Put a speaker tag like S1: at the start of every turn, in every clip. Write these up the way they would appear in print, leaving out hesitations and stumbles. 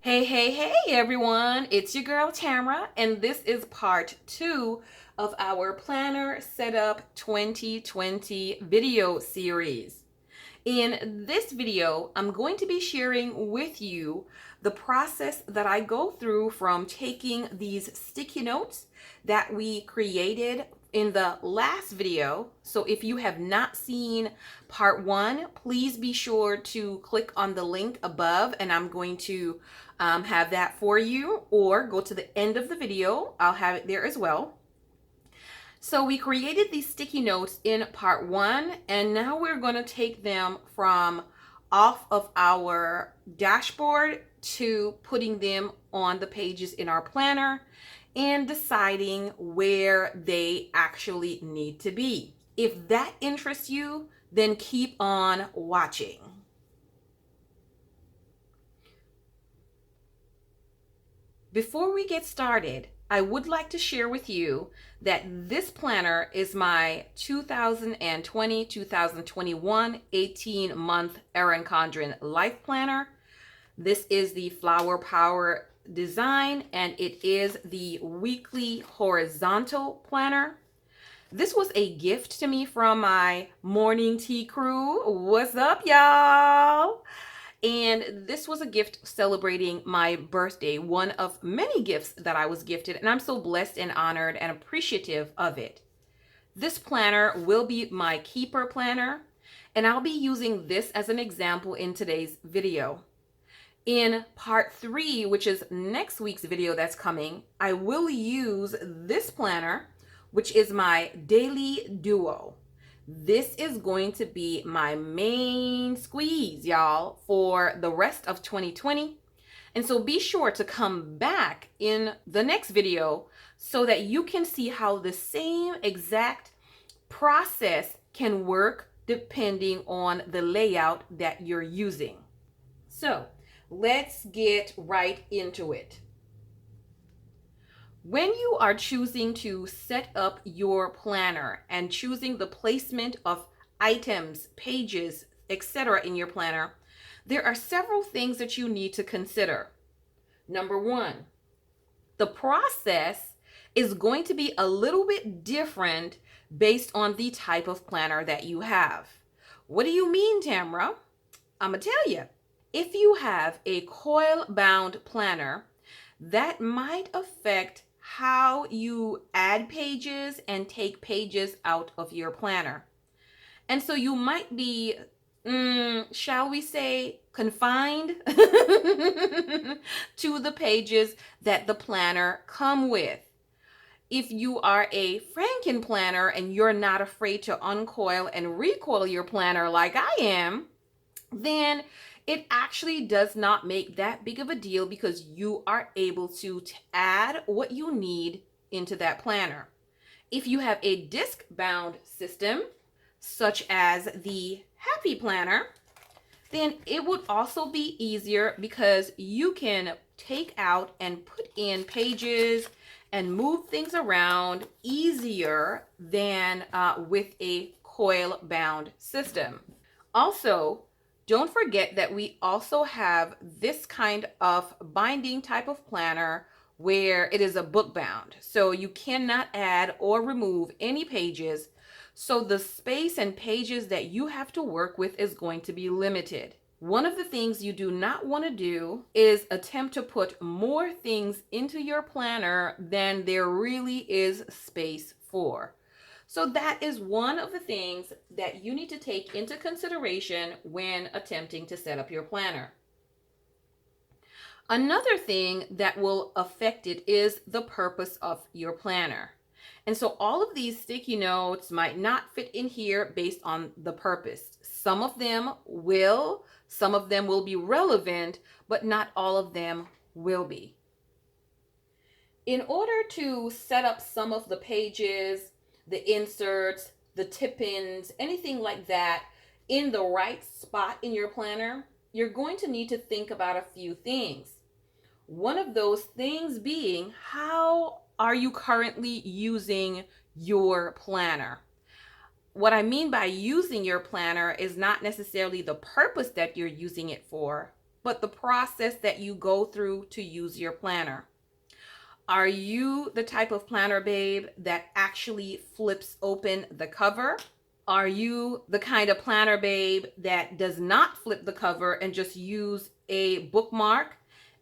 S1: Hey, everyone. It's your girl Tamara, and this is part 2 of our Planner Setup 2020 video series. In this video, I'm going to be sharing with you the process that I go through from taking these sticky notes that we created in the last video. So if you have not seen part 1, please be sure to click on the link above, and I'm going to have that for you, or go to the end of the video. I'll have it there as well. So we created these sticky notes in part 1, and now we're going to take them from off of our dashboard to putting them on the pages in our planner and deciding where they actually need to be. If that interests you, then keep on watching. Before we get started, I would like to share with you that this planner is my 2020-2021 18-month Erin Condren Life Planner. This is the Flower Power design, and it is the weekly horizontal planner. This was a gift to me from my morning tea crew. What's up, y'all? And this was a gift celebrating my birthday, one of many gifts that I was gifted, and I'm so blessed and honored and appreciative of it. This planner will be my keeper planner, and I'll be using this as an example in today's video. In part 3, which is next week's video that's coming, I will use this planner, which is my daily duo. This is going to be my main squeeze, y'all, for the rest of 2020. And so be sure to come back in the next video so that you can see how the same exact process can work depending on the layout that you're using. So let's get right into it. When you are choosing to set up your planner and choosing the placement of items, pages, etc. in your planner, there are several things that you need to consider. Number 1, the process is going to be a little bit different based on the type of planner that you have. What do you mean, Tamara? I'm going to tell you. If you have a coil-bound planner, that might affect how you add pages and take pages out of your planner. And so you might be, shall we say, confined to the pages that the planner come with. If you are a Franken planner and you're not afraid to uncoil and recoil your planner like I am, then it actually does not make that big of a deal because you are able to add what you need into that planner. If you have a disc-bound system, such as the Happy Planner, then it would also be easier because you can take out and put in pages and move things around easier than with a coil-bound system. Also, don't forget that we also have this kind of binding type of planner where it is a book bound. So you cannot add or remove any pages. So the space and pages that you have to work with is going to be limited. One of the things you do not want to do is attempt to put more things into your planner than there really is space for. So that is one of the things that you need to take into consideration when attempting to set up your planner. Another thing that will affect it is the purpose of your planner. And so all of these sticky notes might not fit in here based on the purpose. Some of them will be relevant, but not all of them will be. In order to set up some of the pages, the inserts, the tip-ins, anything like that in the right spot in your planner, you're going to need to think about a few things. One of those things being, how are you currently using your planner? What I mean by using your planner is not necessarily the purpose that you're using it for, but the process that you go through to use your planner. Are you the type of planner babe that actually flips open the cover? Are you the kind of planner babe that does not flip the cover and just use a bookmark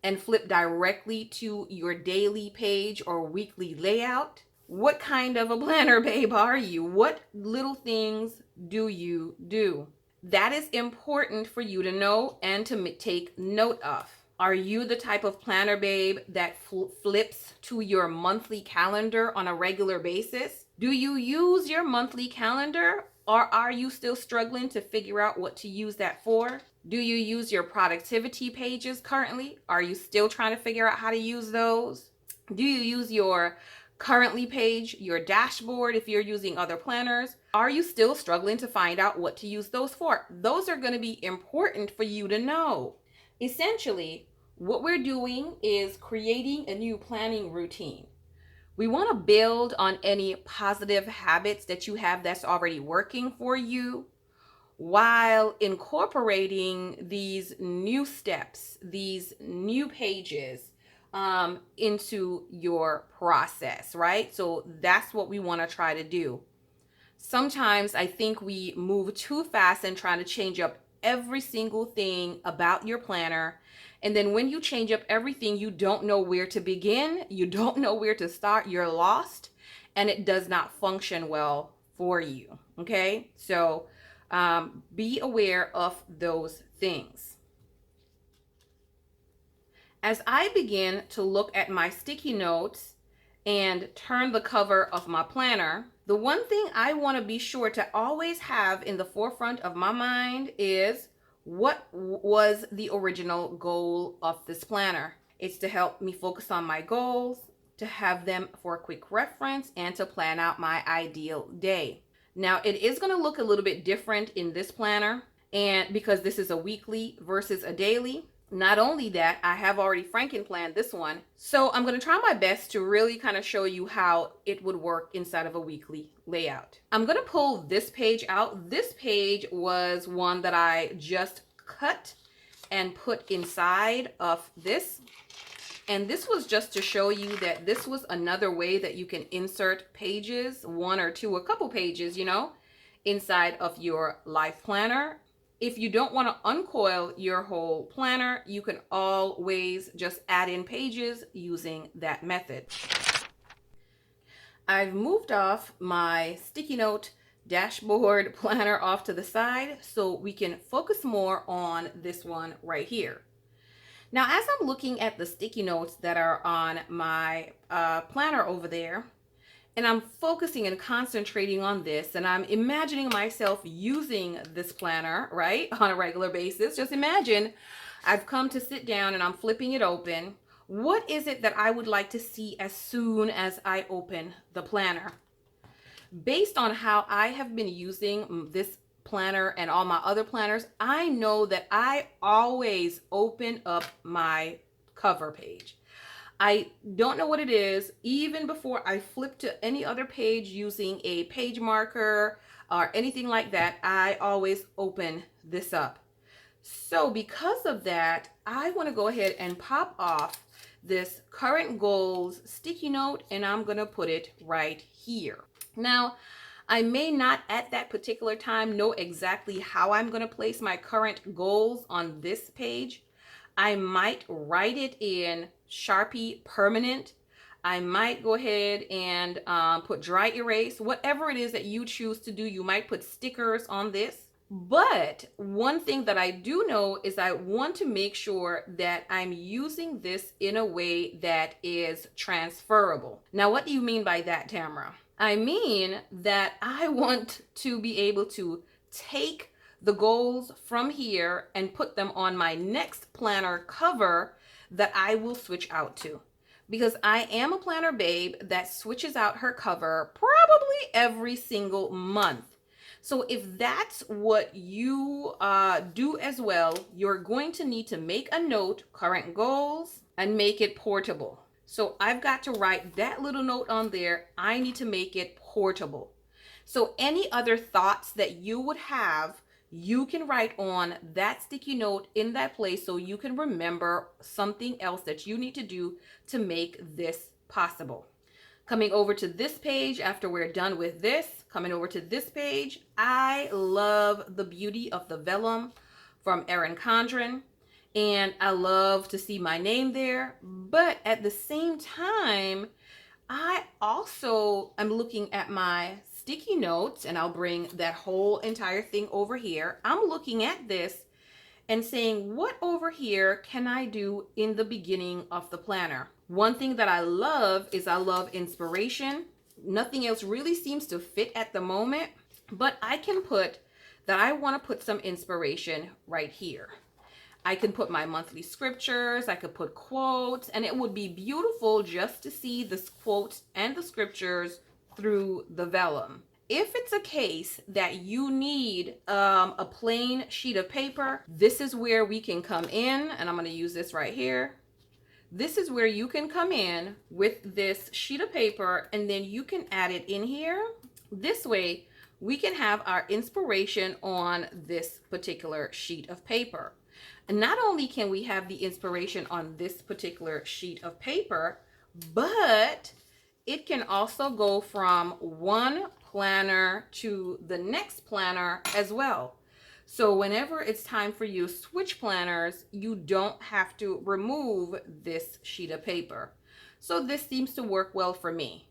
S1: and flip directly to your daily page or weekly layout? What kind of a planner babe are you? What little things do you do? That is important for you to know and to take note of. Are you the type of planner babe that flips to your monthly calendar on a regular basis? Do you use your monthly calendar, or are you still struggling to figure out what to use that for? Do you use your productivity pages currently? Are you still trying to figure out how to use those? Do you use your currently page, your dashboard if you're using other planners? Are you still struggling to find out what to use those for? Those are going to be important for you to know. Essentially, what we're doing is creating a new planning routine. We want to build on any positive habits that you have that's already working for you, while incorporating these new steps, these new pages into your process, right? So that's what we want to try to do. Sometimes I think we move too fast and trying to change up every single thing about your planner. And then when you change up everything, you don't know where to begin. You don't know where to start. You're lost, and it does not function well for you. Okay, so be aware of those things. As I begin to look at my sticky notes and turn the cover of my planner, the one thing I want to be sure to always have in the forefront of my mind is, what was the original goal of this planner? It's to help me focus on my goals, to have them for a quick reference, and to plan out my ideal day. Now, it is going to look a little bit different in this planner, and because this is a weekly versus a daily. Not only that, I have already Franken-planned this one. So I'm going to try my best to really kind of show you how it would work inside of a weekly layout. I'm going to pull this page out. This page was one that I just cut and put inside of this. And this was just to show you that this was another way that you can insert pages, one or two, a couple pages, inside of your life planner. If you don't want to uncoil your whole planner, you can always just add in pages using that method. I've moved off my sticky note dashboard planner off to the side so we can focus more on this one right here. Now, as I'm looking at the sticky notes that are on my planner over there, and I'm focusing and concentrating on this, and I'm imagining myself using this planner, right, on a regular basis. Just imagine I've come to sit down and I'm flipping it open. What is it that I would like to see as soon as I open the planner? Based on how I have been using this planner and all my other planners, I know that I always open up my cover page. I don't know what it is. Even before I flip to any other page using a page marker or anything like that, I always open this up. So because of that, I want to go ahead and pop off this current goals sticky note, and I'm going to put it right here. Now, I may not at that particular time know exactly how I'm going to place my current goals on this page. I might write it in Sharpie permanent. I might go ahead and put dry erase, whatever it is that you choose to do. You might put stickers on this. But one thing that I do know is I want to make sure that I'm using this in a way that is transferable. Now, what do you mean by that, Tamara? I mean that I want to be able to take the goals from here and put them on my next planner cover that I will switch out to. Because I am a planner babe that switches out her cover probably every single month. So if that's what you do as well, you're going to need to make a note, current goals, and make it portable. So I've got to write that little note on there. I need to make it portable. So any other thoughts that you would have you can write on that sticky note in that place so you can remember something else that you need to do to make this possible. Coming over to this page after we're done with this, coming over to this page, I love the beauty of the vellum from Erin Condren. And I love to see my name there. But at the same time, I also am looking at my sticky notes, and I'll bring that whole entire thing over here. I'm looking at this and saying, what over here can I do in the beginning of the planner? One thing that I love is I love inspiration. Nothing else really seems to fit at the moment, but I can put that I want to put some inspiration right here. I can put my monthly scriptures, I could put quotes, and it would be beautiful just to see the quotes and the scriptures through the vellum. If it's a case that you need a plain sheet of paper, this is where we can come in, and I'm going to use this right here. This is where you can come in with this sheet of paper, and then you can add it in here. This way, we can have our inspiration on this particular sheet of paper. And not only can we have the inspiration on this particular sheet of paper, but it can also go from one planner to the next planner as well. So whenever it's time for you to switch planners, you don't have to remove this sheet of paper. So this seems to work well for me.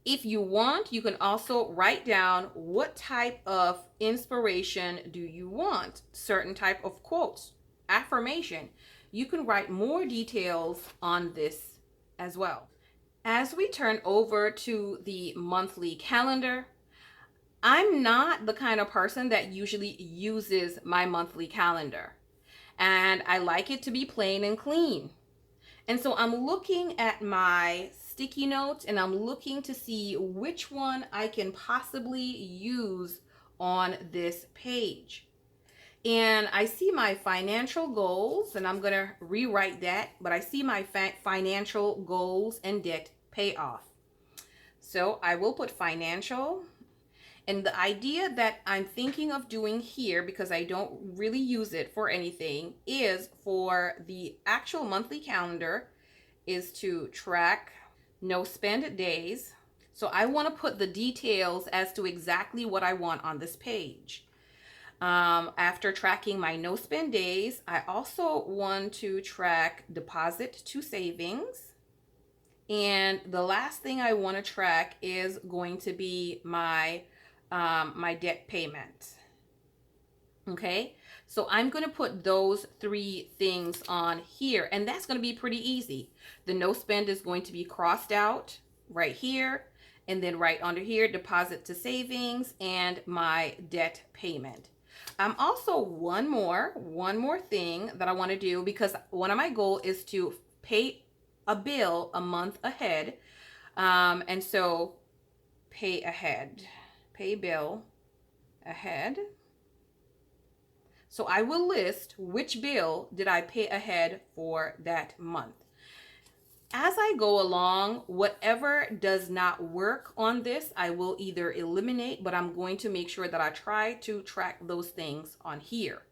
S1: If you want, you can also write down what type of inspiration do you want, certain type of quotes, affirmation. You can write more details on this as well. As we turn over to the monthly calendar, I'm not the kind of person that usually uses my monthly calendar, and I like it to be plain and clean. And so I'm looking at my sticky notes and I'm looking to see which one I can possibly use on this page. And I see my financial goals, and I'm going to rewrite that, but I see my financial goals and debt payoff. So I will put financial. And the idea that I'm thinking of doing here, because I don't really use it for anything, is for the actual monthly calendar is to track no spend days. So I want to put the details as to exactly what I want on this page. After tracking my no spend days, I also want to track deposit to savings. And the last thing I want to track is going to be my debt payment. Okay, so I'm going to put those three things on here, and that's going to be pretty easy. The no spend is going to be crossed out right here, and then right under here, deposit to savings and my debt payment. Also one more thing that I want to do, because one of my goals is to pay a bill a month ahead. And so pay bill ahead. So I will list which bill did I pay ahead for that month. As I go along, whatever does not work on this, I will either eliminate, but I'm going to make sure that I try to track those things on here.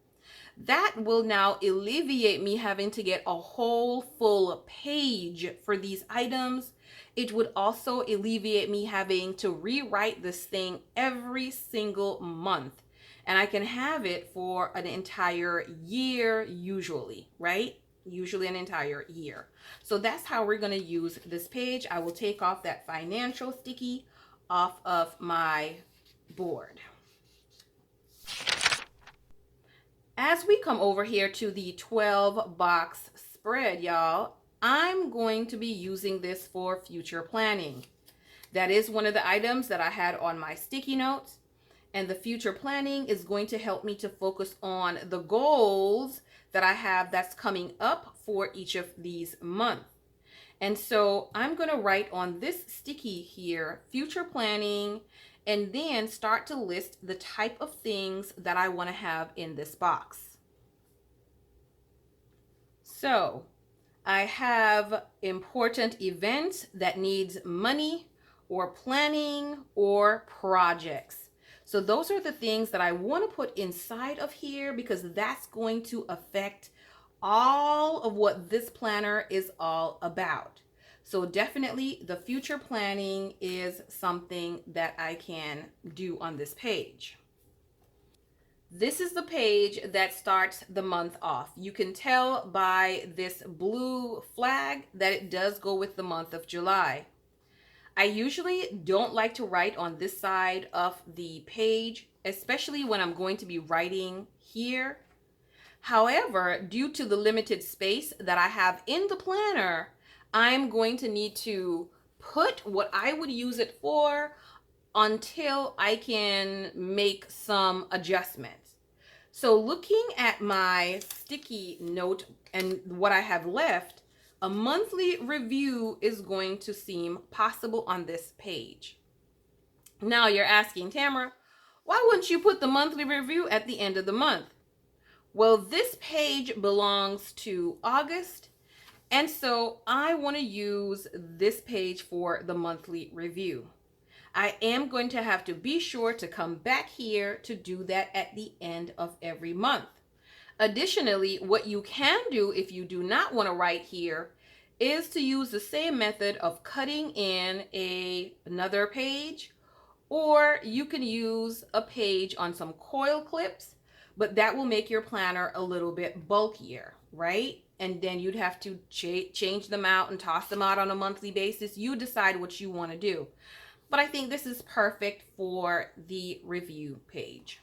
S1: That will now alleviate me having to get a whole full page for these items. It would also alleviate me having to rewrite this thing every single month. And I can have it for an entire year usually, right? Usually an entire year. So that's how we're going to use this page. I will take off that financial sticky off of my board. As we come over here to the 12 box spread, y'all, I'm going to be using this for future planning. That is one of the items that I had on my sticky notes. And the future planning is going to help me to focus on the goals that I have that's coming up for each of these months. And so I'm going to write on this sticky here, future planning, and then start to list the type of things that I want to have in this box. So I have important events that needs money or planning or projects. So those are the things that I want to put inside of here because that's going to affect all of what this planner is all about. So definitely the future planning is something that I can do on this page. This is the page that starts the month off. You can tell by this blue flag that it does go with the month of July. I usually don't like to write on this side of the page, especially when I'm going to be writing here. However, due to the limited space that I have in the planner, I'm going to need to put what I would use it for until I can make some adjustments. So looking at my sticky note and what I have left, a monthly review is going to seem possible on this page. Now you're asking, Tamara, why wouldn't you put the monthly review at the end of the month? Well, this page belongs to August, and so I want to use this page for the monthly review. I am going to have to be sure to come back here to do that at the end of every month. Additionally, what you can do if you do not want to write here is to use the same method of cutting in another page, or you can use a page on some coil clips, but that will make your planner a little bit bulkier, right? And then you'd have to change them out and toss them out on a monthly basis. You decide what you want to do. But I think this is perfect for the review page.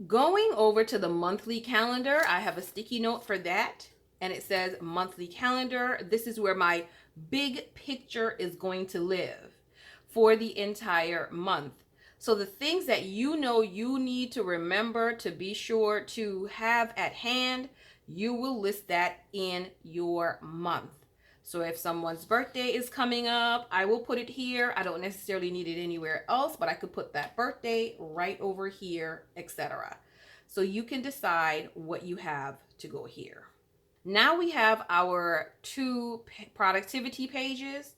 S1: Going over to the monthly calendar, I have a sticky note for that, and it says monthly calendar. This is where my big picture is going to live for the entire month. So the things that you know you need to remember to be sure to have at hand, you will list that in your month. So if someone's birthday is coming up, I will put it here. I don't necessarily need it anywhere else, but I could put that birthday right over here, etc. So you can decide what you have to go here. Now we have our two productivity pages,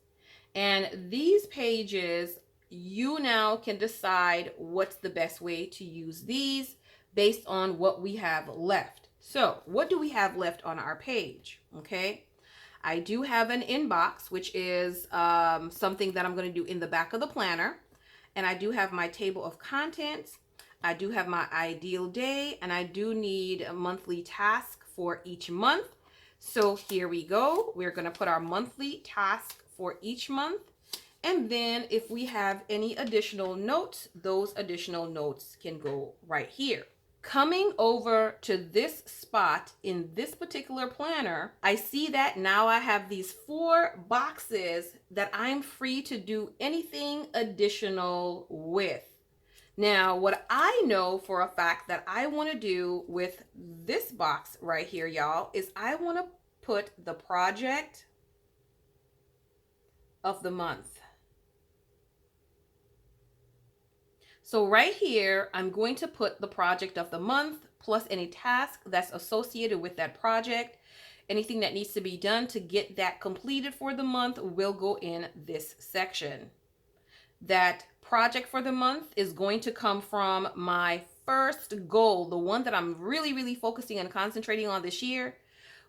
S1: and these pages, you now can decide what's the best way to use these based on what we have left. So what do we have left on our page? Okay. I do have an inbox, which is something that I'm going to do in the back of the planner. And I do have my table of contents. I do have my ideal day, and I do need a monthly task for each month. So here we go. We're going to put our monthly task for each month. And then if we have any additional notes, those additional notes can go right here. Coming over to this spot in this particular planner, I see that now I have these 4 boxes that I'm free to do anything additional with. Now, what I know for a fact that I want to do with this box right here, y'all, is I want to put the project of the month. So right here, I'm going to put the project of the month plus any task that's associated with that project. Anything that needs to be done to get that completed for the month will go in this section. That project for the month is going to come from my first goal, the one that I'm really focusing and concentrating on this year,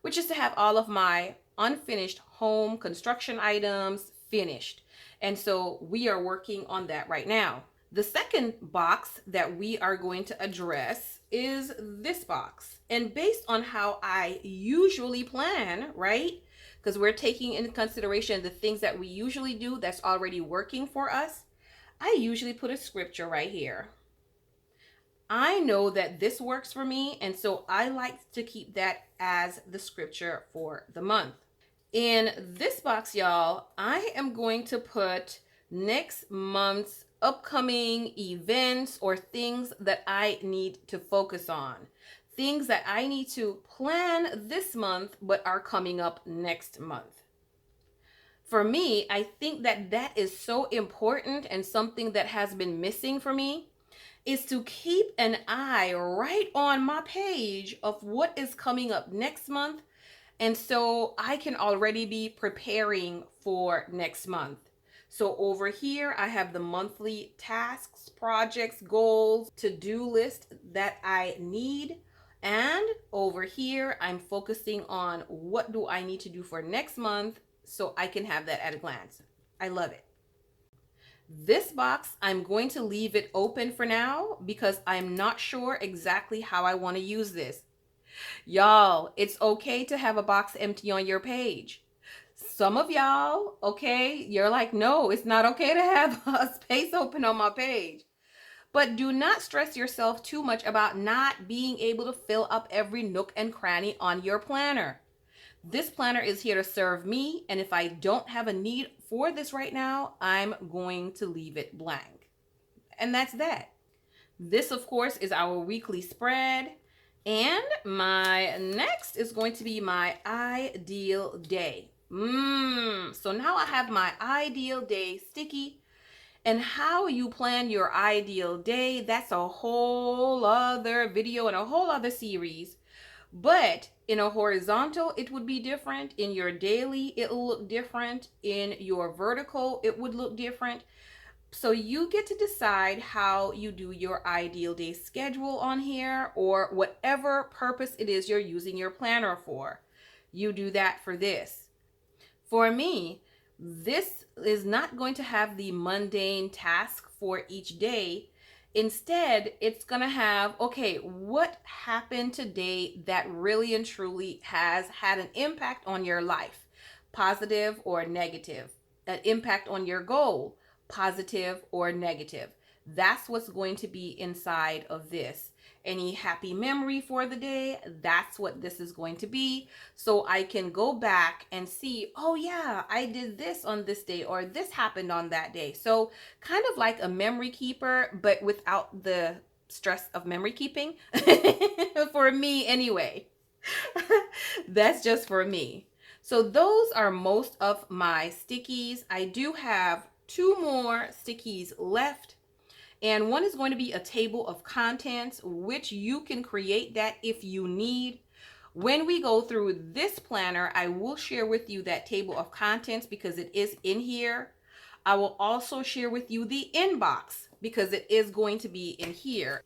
S1: which is to have all of my unfinished home construction items finished. And so we are working on that right now. The second box that we are going to address is this box. And based on how I usually plan, right? Because we're taking into consideration the things that we usually do that's already working for us, I usually put a scripture right here. I know that this works for me, and so I like to keep that as the scripture for the month. In this box, y'all, I am going to put next month's upcoming events or things that I need to focus on. Things that I need to plan this month but are coming up next month. For me, I think that that is so important, and something that has been missing for me is to keep an eye right on my page of what is coming up next month. And so I can already be preparing for next month. So over here, I have the monthly tasks, projects, goals, to-do list that I need. And over here, I'm focusing on what do I need to do for next month so I can have that at a glance. I love it. This box, I'm going to leave it open for now because I'm not sure exactly how I want to use this. Y'all, it's okay to have a box empty on your page. Some of y'all, okay, you're like, no, it's not okay to have a space open on my page. But do not stress yourself too much about not being able to fill up every nook and cranny on your planner. This planner is here to serve me, and if I don't have a need for this right now, I'm going to leave it blank. And that's that. This, of course, is our weekly spread. And my next is going to be my ideal day. So now I have my ideal day sticky. And how you plan your ideal day, that's a whole other video and a whole other series. But in a horizontal, it would be different. In your daily, it'll look different. In your vertical, it would look different. So you get to decide how you do your ideal day schedule on here, or whatever purpose it is you're using your planner for. You do that for this. For me, this is not going to have the mundane task for each day. Instead, it's going to have, okay, what happened today that really and truly has had an impact on your life, positive or negative, an impact on your goal, positive or negative. That's what's going to be inside of this. Any happy memory for the day, that's what this is going to be. So I can go back and see, oh yeah, I did this on this day, or this happened on that day. So kind of like a memory keeper, but without the stress of memory keeping. For me anyway. That's just for me. So those are most of my stickies. I do have 2 more stickies left. And one is going to be a table of contents, which you can create that if you need. When we go through this planner, I will share with you that table of contents because it is in here. I will also share with you the inbox because it is going to be in here.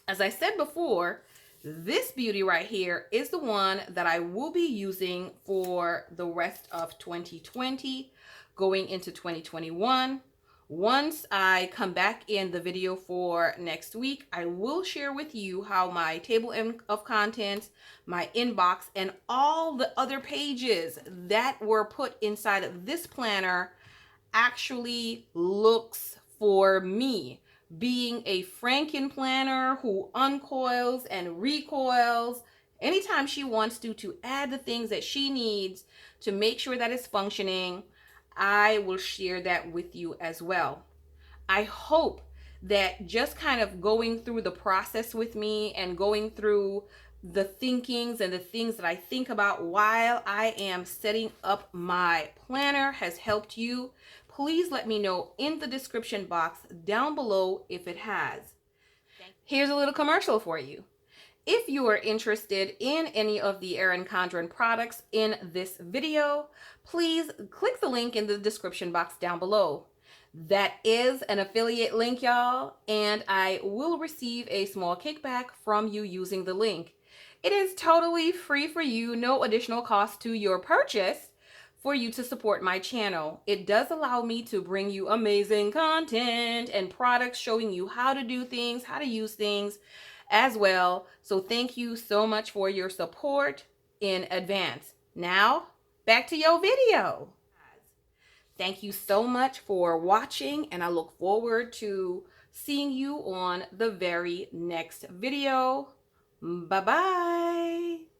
S1: As I said before, this beauty right here is the one that I will be using for the rest of 2020, going into 2021. Once I come back in the video for next week, I will share with you how my table of contents, my inbox, and all the other pages that were put inside of this planner actually looks for me. Being a Franken planner who uncoils and recoils anytime she wants to add the things that she needs to make sure that it's functioning, I will share that with you as well. I hope that just kind of going through the process with me and going through the thinkings and the things that I think about while I am setting up my planner has helped you. Please let me know in the description box down below if it has. Here's a little commercial for you. If you are interested in any of the Erin Condren products in this video, please click the link in the description box down below. That is an affiliate link, y'all, and I will receive a small kickback from you using the link. It is totally free for you, no additional cost to your purchase for you to support my channel. It does allow me to bring you amazing content and products showing you how to do things, how to use things as well. So thank you so much for your support in advance. Now, back to your video. Thank you so much for watching, and I look forward to seeing you on the very next video. Bye-bye.